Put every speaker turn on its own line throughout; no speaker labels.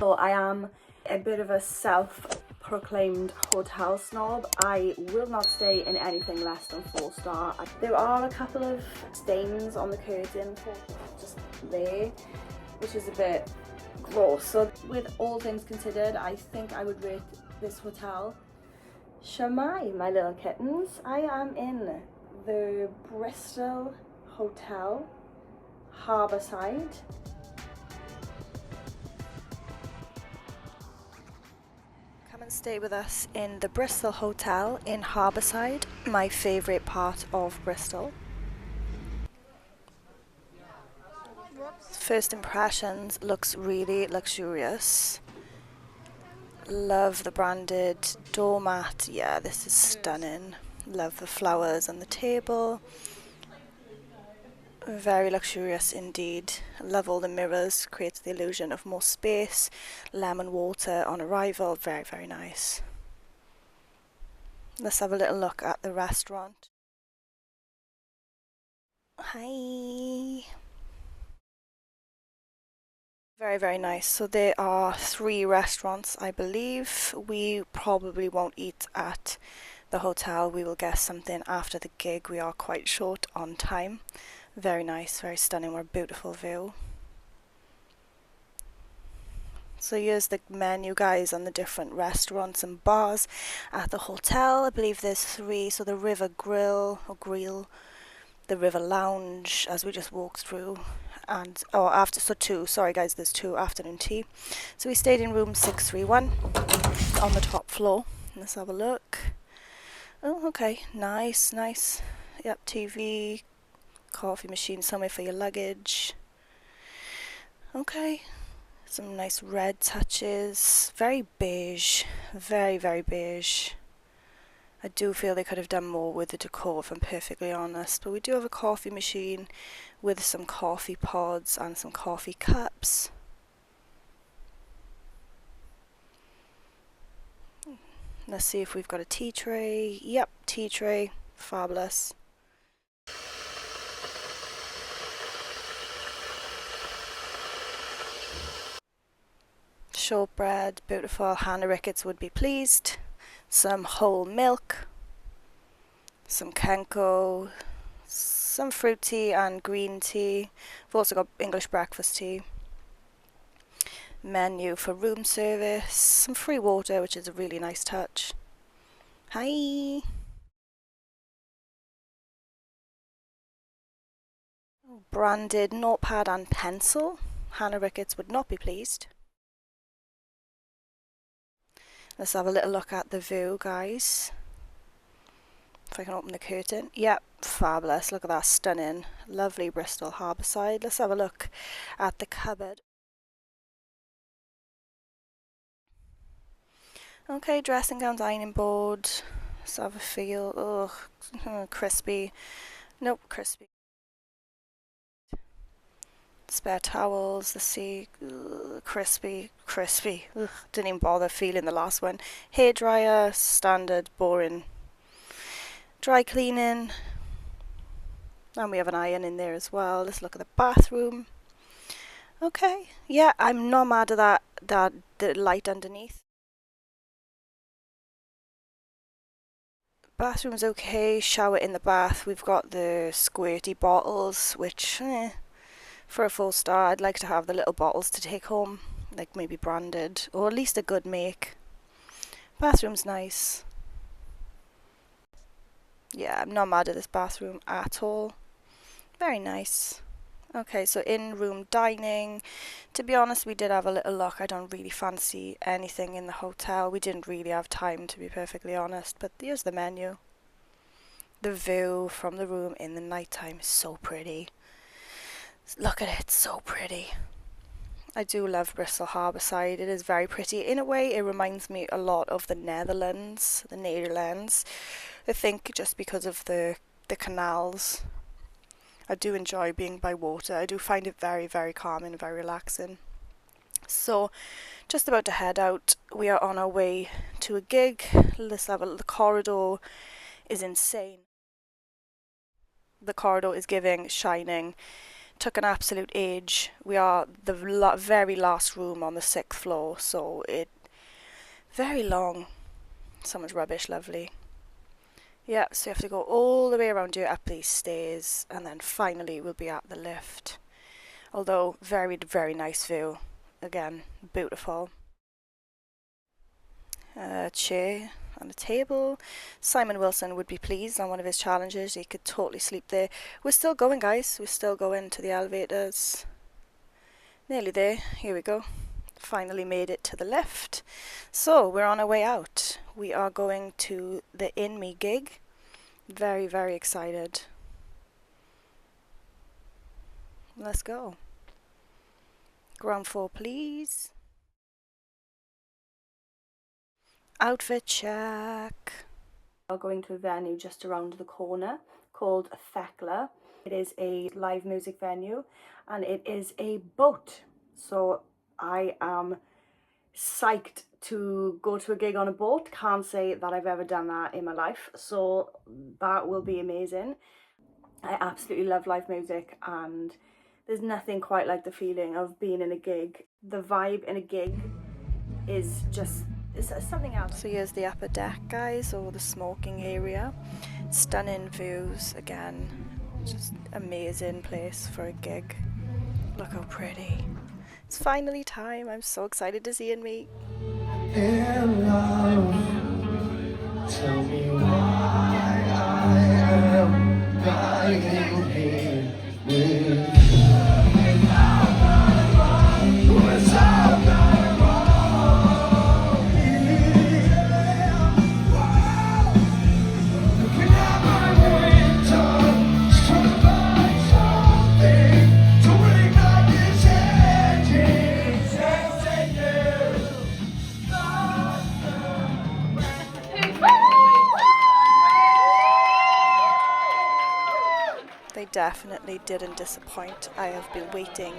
So I am a bit of a self-proclaimed hotel snob. I will not stay in anything less than 4-star. There are a couple of stains on the curtain, just there, which is a bit gross. So with all things considered, I think I would rate this hotel. Shamai, my little kittens. I am in the Bristol Hotel Harbourside. Come and stay with us in the Bristol Hotel in Harbourside, my favourite part of Bristol. First impressions, looks really luxurious. Love the branded doormat. Yeah, this is stunning. Love the flowers on the table. Very luxurious indeed. Love all the mirrors, creates the illusion of more space. Lemon water on arrival, very, very nice. Let's have a little look at the restaurant. Hi. Very, very nice. So there are 3 restaurants, I believe. We probably won't eat at the hotel. We will get something after the gig. We are quite short on time. Very nice, very stunning. What a beautiful view. So here's the menu, guys, on the different restaurants and bars at the hotel. I believe there's 3. So the River Grill, the River Lounge, as we just walked through, and 2. Sorry, guys, there's 2 afternoon tea. So we stayed in room 631 on the top floor. Let's have a look. Oh, okay, nice. Yep, TV, coffee machine, somewhere for your luggage. Okay. Some nice red touches. Very beige. Very, very beige. I do feel they could have done more with the decor, if I'm perfectly honest. But we do have a coffee machine with some coffee pods and some coffee cups. Let's see if we've got a tea tray. Yep, tea tray. Fabulous. Shortbread, beautiful. Hannah Ricketts would be pleased. Some whole milk, some Kenko, some fruit tea and green tea. We've also got English breakfast tea. Menu for room service, some free water, which is a really nice touch. Hi. Branded notepad and pencil. Hannah Ricketts would not be pleased. Let's have a little look at the view, guys. If I can open the curtain. Yep, fabulous. Look at that, stunning. Lovely Bristol Harbourside. Let's have a look at the cupboard. Okay, dressing gown, dining board. Let's have a feel. Ugh, crispy. Nope, crispy. Spare towels, let's see. Ugh, crispy. Ugh, didn't even bother feeling the last one. Hairdryer, standard, boring. Dry cleaning. And we have an iron in there as well. Let's look at the bathroom. Okay, yeah, I'm not mad at the light underneath. Bathroom's okay. Shower in the bath. We've got the squirty bottles, which for a 4-star, I'd like to have the little bottles to take home, like maybe branded, or at least a good make. Bathroom's nice. Yeah, I'm not mad at this bathroom at all. Very nice. Okay, so in-room dining. To be honest, we did have a little look. I don't really fancy anything in the hotel. We didn't really have time, to be perfectly honest, but here's the menu. The view from the room in the nighttime is so pretty. Look at it, so pretty. I do love Bristol Harbourside. It is very pretty. In a way, it reminds me a lot of the Netherlands. I think just because of the canals. I do enjoy being by water. I do find it very, very calming and very relaxing. So, just about to head out. We are on our way to a gig. Let's have a look. The corridor is insane. The corridor is giving Shining. took an absolute age. We are the very last room on the 6th floor, so it very long. So much rubbish, lovely. Yeah, so you have to go all the way around here up these stairs, and then finally we'll be at the lift. Although very, very nice view. Again, beautiful. A chair and a table. Simon Wilson would be pleased on one of his challenges. He could totally sleep there. We're still going, guys. We're still going to the elevators. Nearly there. Here we go. Finally made it to the lift. So we're on our way out. We are going to the In Me gig. Very, very excited. Let's go. Ground floor, please. Outfit check. We are going to a venue just around the corner called Thekla. It is a live music venue and it is a boat. So I am psyched to go to a gig on a boat. Can't say that I've ever done that in my life, so that will be amazing. I absolutely love live music, and there's nothing quite like the feeling of being in a gig. The vibe in a gig is just, it's something else. So here's the upper deck, guys, or the smoking area. Stunning views again. Just amazing place for a gig. Look how pretty. It's finally time. I'm so excited to see In Me. In love, tell me why I am lying here with They definitely didn't disappoint. I have been waiting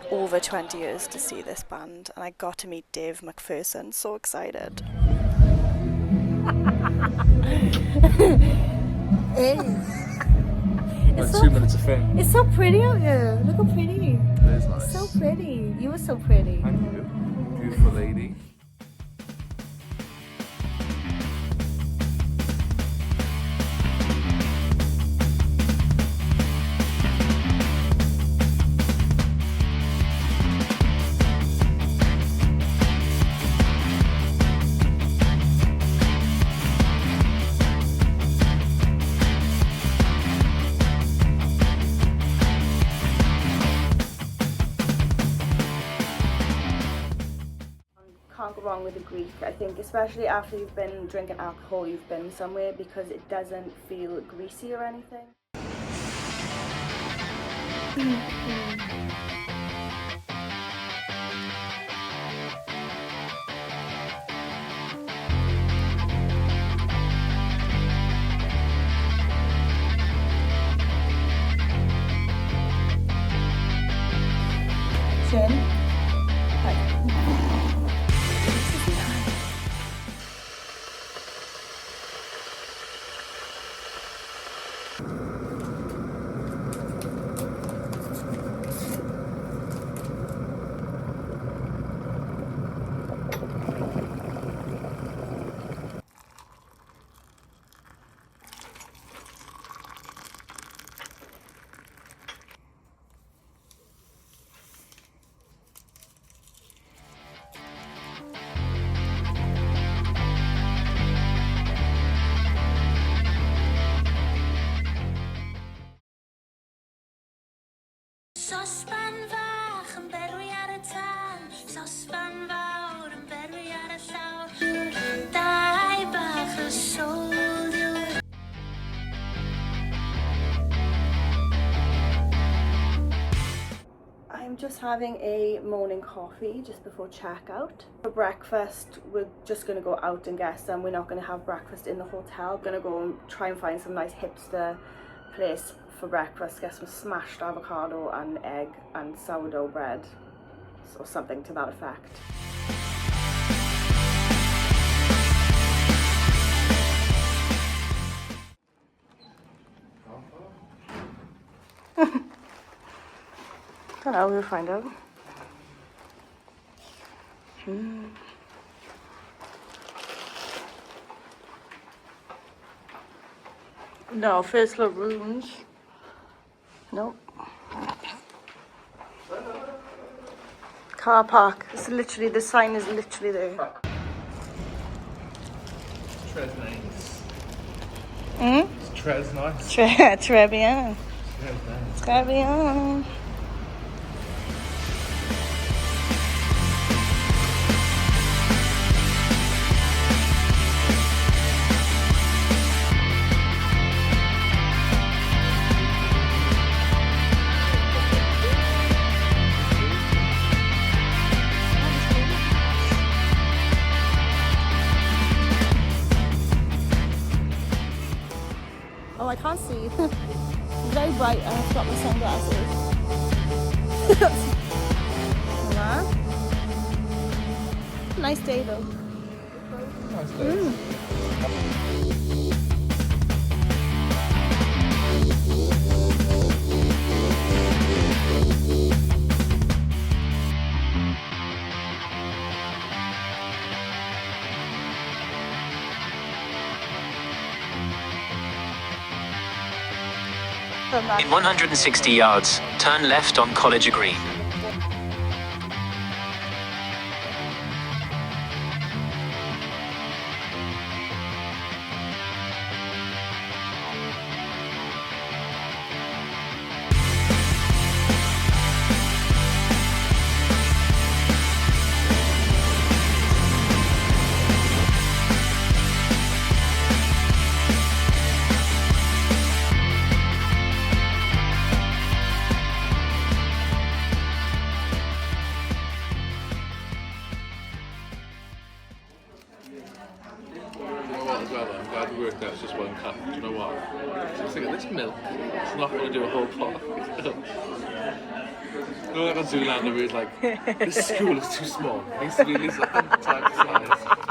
over 20 years to see this band, and I got to meet Dave McPherson. So excited.
It's so 2 minutes of fame.
It's so pretty out here. Look how pretty.
It is nice.
So pretty. You were so pretty.
Thank you. Beautiful lady.
Can't go wrong with a Greek. I think especially after you've been drinking alcohol, you've been somewhere, because it doesn't feel greasy or anything. Chin. I'm just having a morning coffee just before checkout. For breakfast, we're just going to go out and get some. We're not going to have breakfast in the hotel. Going to go and try and find some nice hipster place for breakfast. Get some smashed avocado and egg and sourdough bread, or something to that effect. know, we'll find out. No, first floor rooms. Nope. Car park. It's literally, the sign is literally there.
Tres nice.
Hmm?
Tres nice.
Très bien.
Tres nice.
Très bien.
Oh, I can't see. It's very bright. I have to got my sunglasses. Wow. Nice day though.
Nice day.
In 160 yards, turn left on College Green.
I'm glad we worked out it's just one cup. Do you know what? Just think of this milk. It's not going to do a whole pot. You know, like on Zoolander, where it's like, this school is too small. It needs to be at least 100 times the size.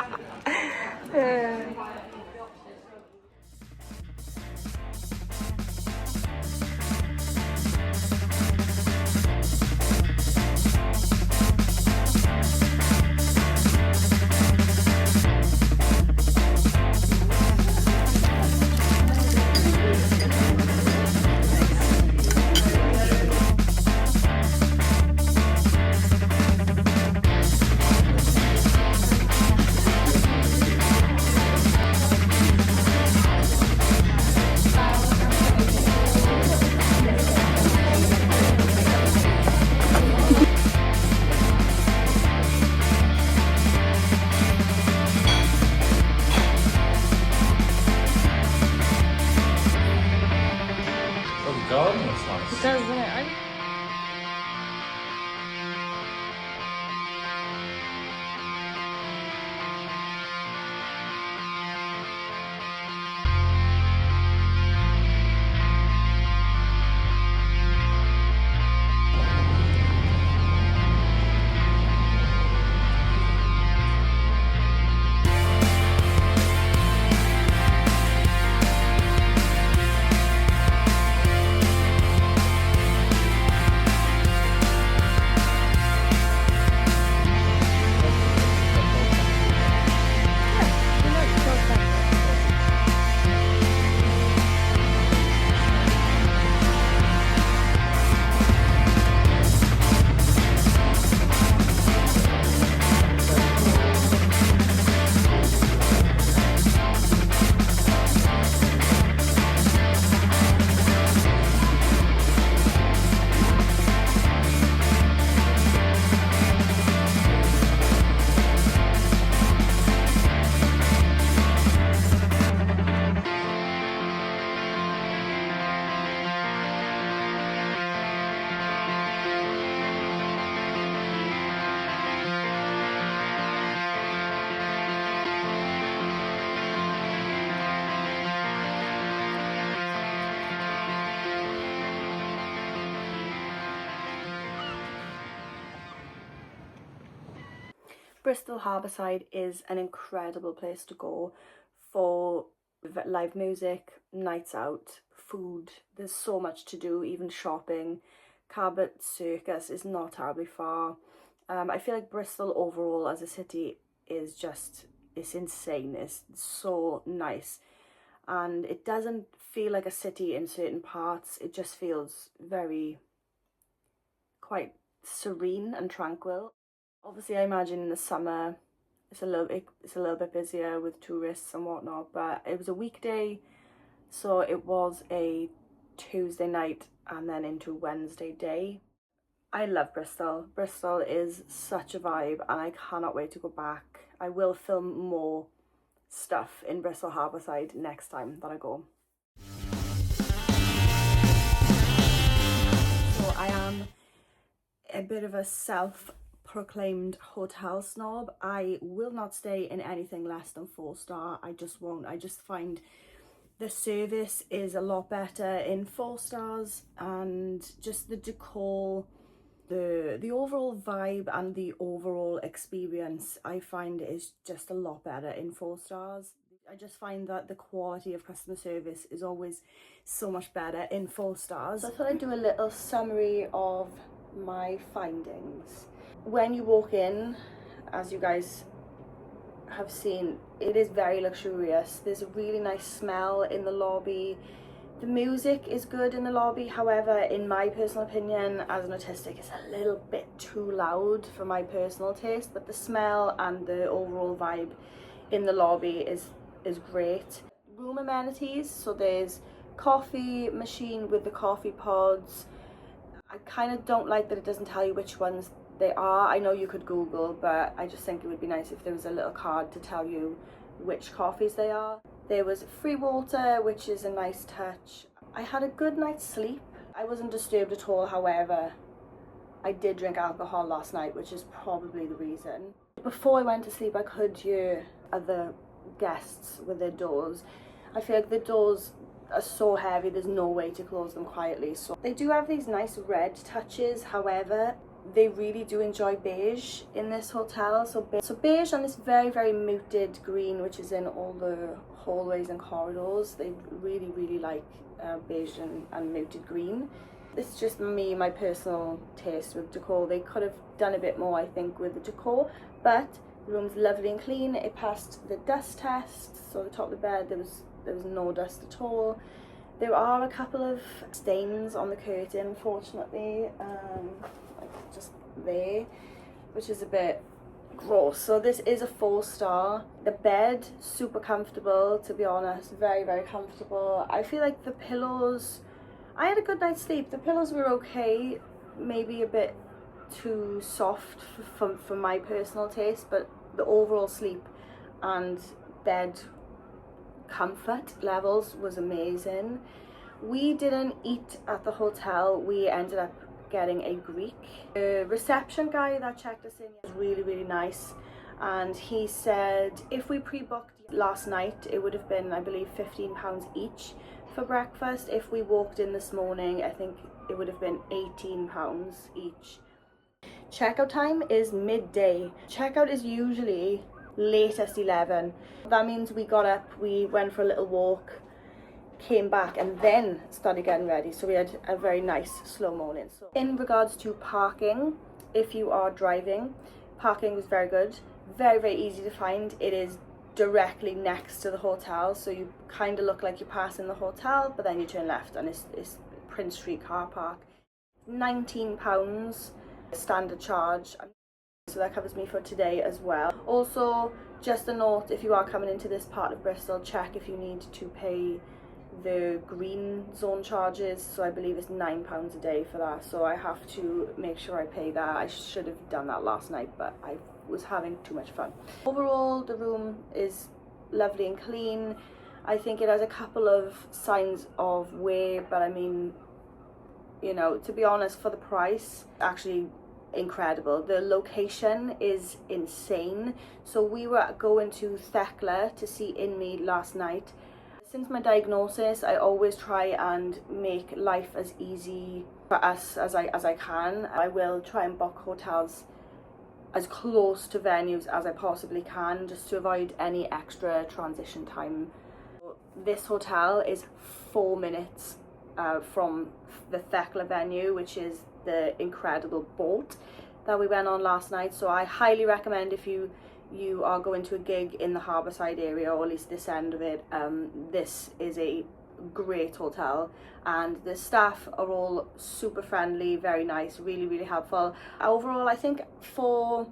Oh, the garden looks nice.
It does, doesn't it? Bristol Harbourside is an incredible place to go for live music, nights out, food. There's so much to do, even shopping. Cabot Circus is not terribly far. I feel like Bristol overall as a city is just, it's insane. It's so nice. And it doesn't feel like a city in certain parts. It just feels very, quite serene and tranquil. Obviously, I imagine in the summer it's a little bit busier with tourists and whatnot, but it was a weekday, so it was a Tuesday night and then into Wednesday day. I love Bristol. Bristol is such a vibe and I cannot wait to go back. I will film more stuff in Bristol Harbourside next time that I go. So I am a bit of a self-proclaimed hotel snob. I will not stay in anything less than 4-star. I just won't. I just find the service is a lot better in 4 stars, and just the decor, the overall vibe and the overall experience I find is just a lot better in 4 stars. I just find that the quality of customer service is always so much better in 4 stars. So I thought I'd do a little summary of my findings. When you walk in, as you guys have seen, it is very luxurious. There's a really nice smell in the lobby. The music is good in the lobby, however, in my personal opinion, as an autistic, it's a little bit too loud for my personal taste, but the smell and the overall vibe in the lobby is great. Room amenities, so there's coffee machine with the coffee pods. I kind of don't like that it doesn't tell you which ones they are. I know you could Google, but I just think it would be nice if there was a little card to tell you which coffees they are. There was free water, which is a nice touch. I had a good night's sleep. I wasn't disturbed at all, however, I did drink alcohol last night, which is probably the reason. Before I went to sleep, I could hear other guests with their doors. I feel like the doors are so heavy, there's no way to close them quietly. So they do have these nice red touches, however, they really do enjoy beige in this hotel. So beige on this very, very muted green, which is in all the hallways and corridors. They really, really like beige and muted green. This is just my personal taste with decor. They could have done a bit more, I think, with the decor, but the room's lovely and clean. It passed the dust test, so the top of the bed there was no dust at all. There are a couple of stains on the curtain, unfortunately, like just there, which is a bit gross. So this is a 4-star. The bed, super comfortable, to be honest, very, very comfortable. I feel like the pillows, I had a good night's sleep. The pillows were okay, maybe a bit too soft for my personal taste, but the overall sleep and bed comfort levels was amazing. We didn't eat at the hotel. We ended up getting a Greek. The reception guy that checked us in was really, really nice, and he said if we pre-booked last night it would have been, I believe, £15 each for breakfast. If we walked in this morning, I think it would have been £18 each. Checkout time is midday. Checkout is usually latest 11. That means we got up, we went for a little walk, came back and then started getting ready. So we had a very nice slow morning. So in regards to parking, if you are driving, parking was very good, very, very easy to find. It is directly next to the hotel, so you kind of look like you're passing the hotel, but then you turn left and it's Prince Street car park. £19 standard charge, so that covers me for today as well. Also, just a note, if you are coming into this part of Bristol, check if you need to pay the green zone charges. So I believe it's £9 a day for that, so I have to make sure I pay that. I should have done that last night, but I was having too much fun. Overall, the room is lovely and clean. I think it has a couple of signs of wear, but I mean, you know, to be honest, for the price, actually incredible. The location is insane. So we were going to Thekla to see Inmead last night. Since my diagnosis, I always try and make life as easy for us as I can. I will try and book hotels as close to venues as I possibly can, just to avoid any extra transition time. This hotel is 4 minutes from the Thekla venue, which is the incredible boat that we went on last night. So I highly recommend, if you are going to a gig in the Harbourside area, or at least this end of it, this is a great hotel, and the staff are all super friendly, very nice, really, really helpful. Overall, I think for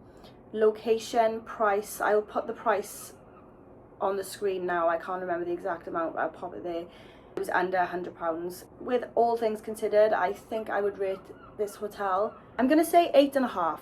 location, price, I will put the price on the screen now. I can't remember the exact amount, but I'll pop it there. It was under £100. With all things considered, I think I would rate this hotel, I'm gonna say 8.5.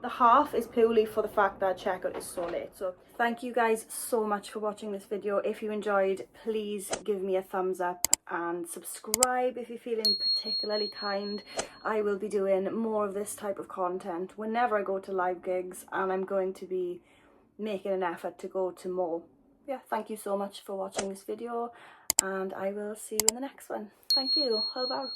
The half is purely for the fact that checkout is so late. So thank you guys so much for watching this video. If you enjoyed, please give me a thumbs up and subscribe if you're feeling particularly kind. I will be doing more of this type of content whenever I go to live gigs, and I'm going to be making an effort to go to more. Yeah, thank you so much for watching this video, and I will see you in the next one. Thank you. Hwyl fawr.